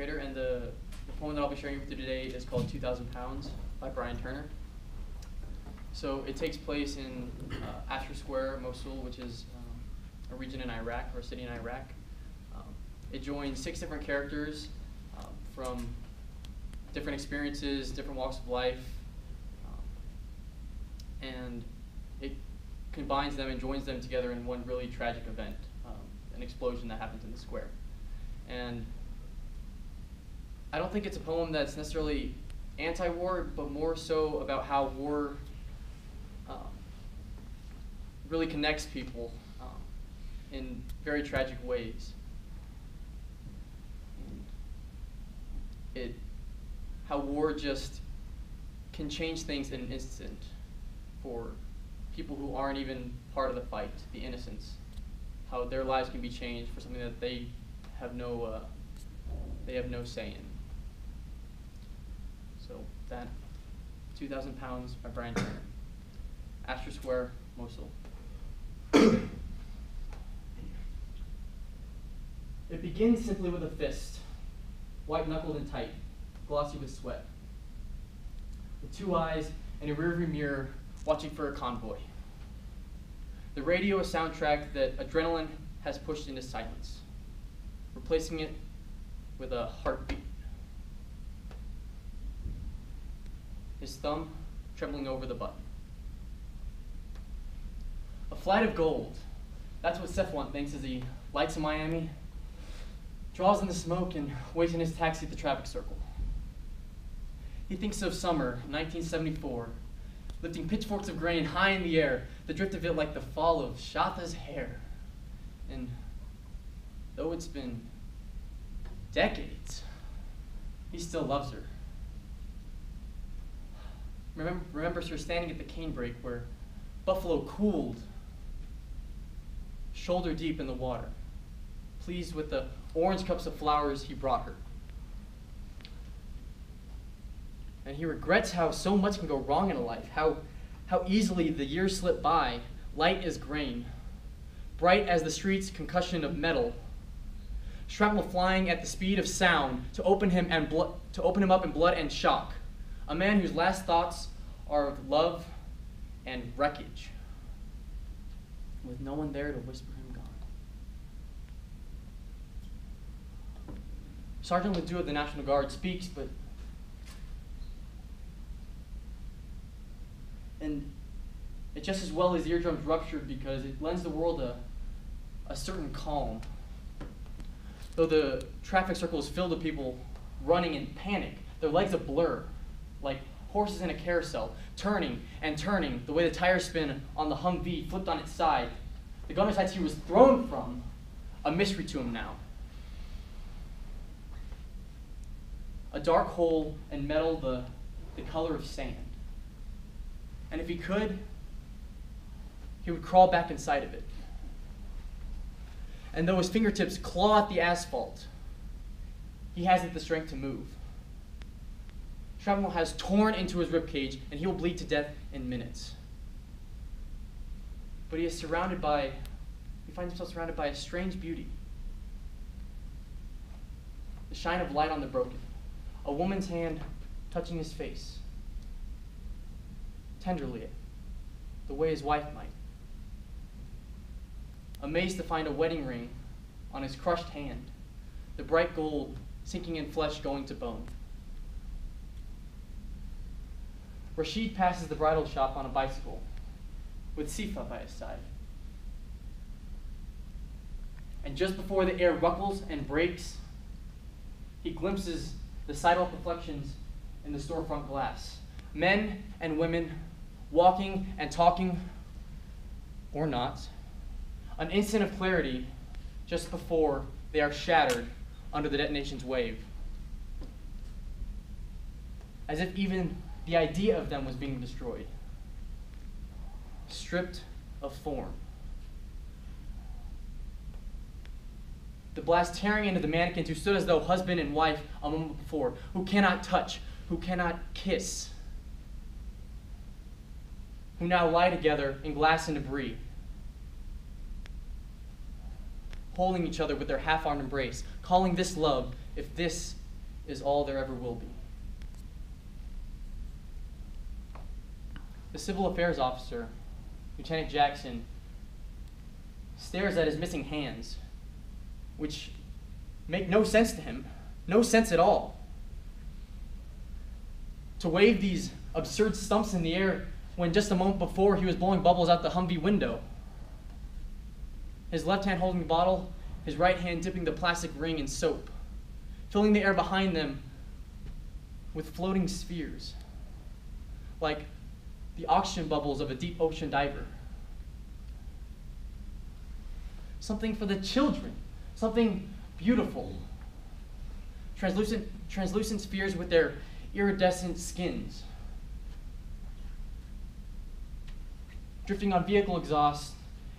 Crader, and the poem that I'll be sharing with you today is called 2,000 Pounds by Brian Turner. So it takes place in Ashur Square, Mosul, which is a region in Iraq, or a city in Iraq. It joins 6 different characters from different experiences, different walks of life, and it combines them and joins them together in one really tragic event, an explosion that happens in the square. And I don't think it's a poem that's necessarily anti-war, but more so about how war really connects people in very tragic ways. How war just can change things in an instant for people who aren't even part of the fight, the innocents. How their lives can be changed for something that they have no say in. So that, 2,000 Pounds by Brian Turner. Ashur Square, Mosul. It begins simply with a fist, white-knuckled and tight, glossy with sweat, with 2 eyes and a rearview mirror watching for a convoy. The radio a soundtrack that adrenaline has pushed into silence, replacing it with a heartbeat. His thumb trembling over the button. A flight of gold. That's what Cephalon thinks as he lights in Miami, draws in the smoke, and waits in his taxi at the traffic circle. He thinks of summer, 1974, lifting pitchforks of grain high in the air, the drift of it like the fall of Shatha's hair. And though it's been decades, he still loves her. Remembers her standing at the canebrake where buffalo cooled, shoulder deep in the water, pleased with the orange cups of flowers he brought her. And he regrets how so much can go wrong in a life, how easily the years slip by, light as grain, bright as the street's concussion of metal, shrapnel flying at the speed of sound to open him up in blood and shock, a man whose last thoughts are of love and wreckage, with no one there to whisper him gone. Sergeant Ledoux of the National Guard speaks, and it just as well his eardrums ruptured because it lends the world a certain calm. Though the traffic circle is filled with people running in panic, their legs a blur, like horses in a carousel, turning and turning the way the tires spin on the Humvee flipped on its side. The gunner's heights he was thrown from, a mystery to him now. A dark hole and metal the color of sand. And if he could, he would crawl back inside of it. And though his fingertips claw at the asphalt, he hasn't the strength to move. Shrapnel has torn into his ribcage, and he will bleed to death in minutes. But he finds himself surrounded by a strange beauty. The shine of light on the broken. A woman's hand touching his face. Tenderly, the way his wife might. Amazed to find a wedding ring on his crushed hand, the bright gold sinking in flesh going to bone. Rashid passes the bridal shop on a bicycle, with Sifa by his side. And just before the air ruckles and breaks, he glimpses the sidewalk reflections in the storefront glass. Men and women walking and talking, or not. An instant of clarity just before they are shattered under the detonation's wave. As if even the idea of them was being destroyed. Stripped of form. The blast tearing into the mannequins who stood as though husband and wife a moment before, who cannot touch, who cannot kiss, who now lie together in glass and debris, holding each other with their half-armed embrace, calling this love if this is all there ever will be. The civil affairs officer, Lieutenant Jackson, stares at his missing hands, which make no sense to him, no sense at all. To wave these absurd stumps in the air when just a moment before he was blowing bubbles out the Humvee window. His left hand holding the bottle, his right hand dipping the plastic ring in soap, filling the air behind them with floating spheres, like the oxygen bubbles of a deep ocean diver. Something for the children, something beautiful. Translucent spheres with their iridescent skins. Drifting on vehicle exhaust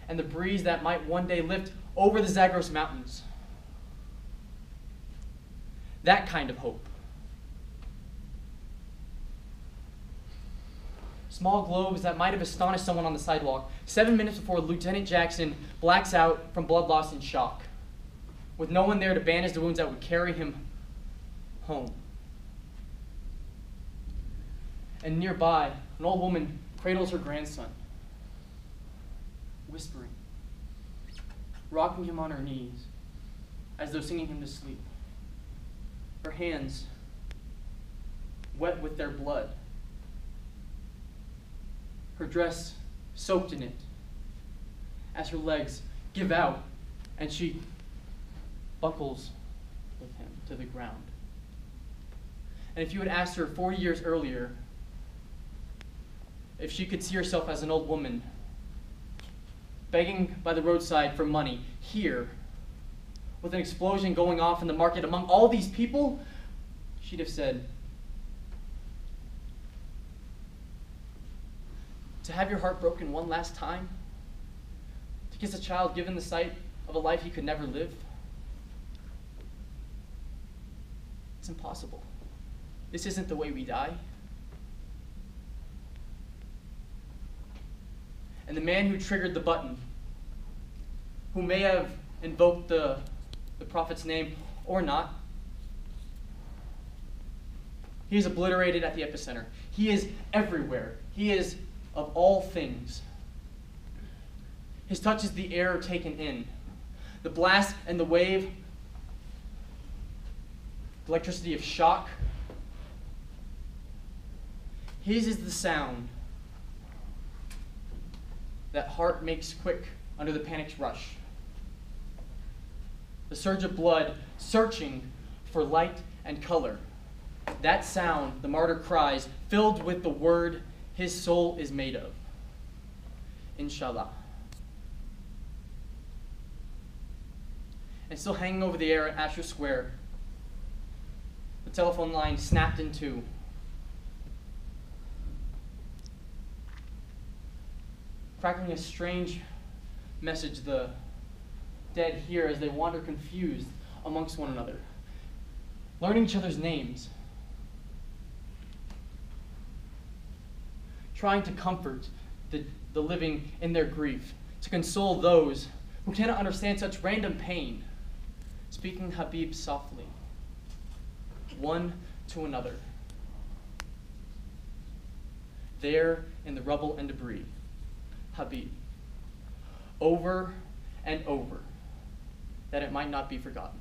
and the breeze that might one day lift over the Zagros Mountains. That kind of hope. Small globes that might have astonished someone on the sidewalk 7 minutes before Lieutenant Jackson blacks out from blood loss and shock, with no one there to bandage the wounds that would carry him home. And nearby, an old woman cradles her grandson, whispering, rocking him on her knees as though singing him to sleep. Her hands wet with their blood. Her dress soaked in it as her legs give out and she buckles with him to the ground. And if you had asked her 40 years earlier if she could see herself as an old woman begging by the roadside for money here with an explosion going off in the market among all these people, she'd have said, to have your heart broken one last time? To kiss a child given the sight of a life he could never live? It's impossible. This isn't the way we die. And the man who triggered the button, who may have invoked the prophet's name or not, he is obliterated at the epicenter. He is everywhere. He is of all things. His touch is the air taken in. The blast and the wave, the electricity of shock. His is the sound that heart makes quick under the panic's rush. The surge of blood searching for light and color. That sound, the martyr cries, filled with the word his soul is made of. Inshallah. And still hanging over the air at Asher Square, the telephone line snapped in two. Crackling a strange message the dead hear as they wander confused amongst one another, learning each other's names, trying to comfort the living in their grief, to console those who cannot understand such random pain, speaking Habib softly, one to another. There in the rubble and debris, Habib, over and over, that it might not be forgotten.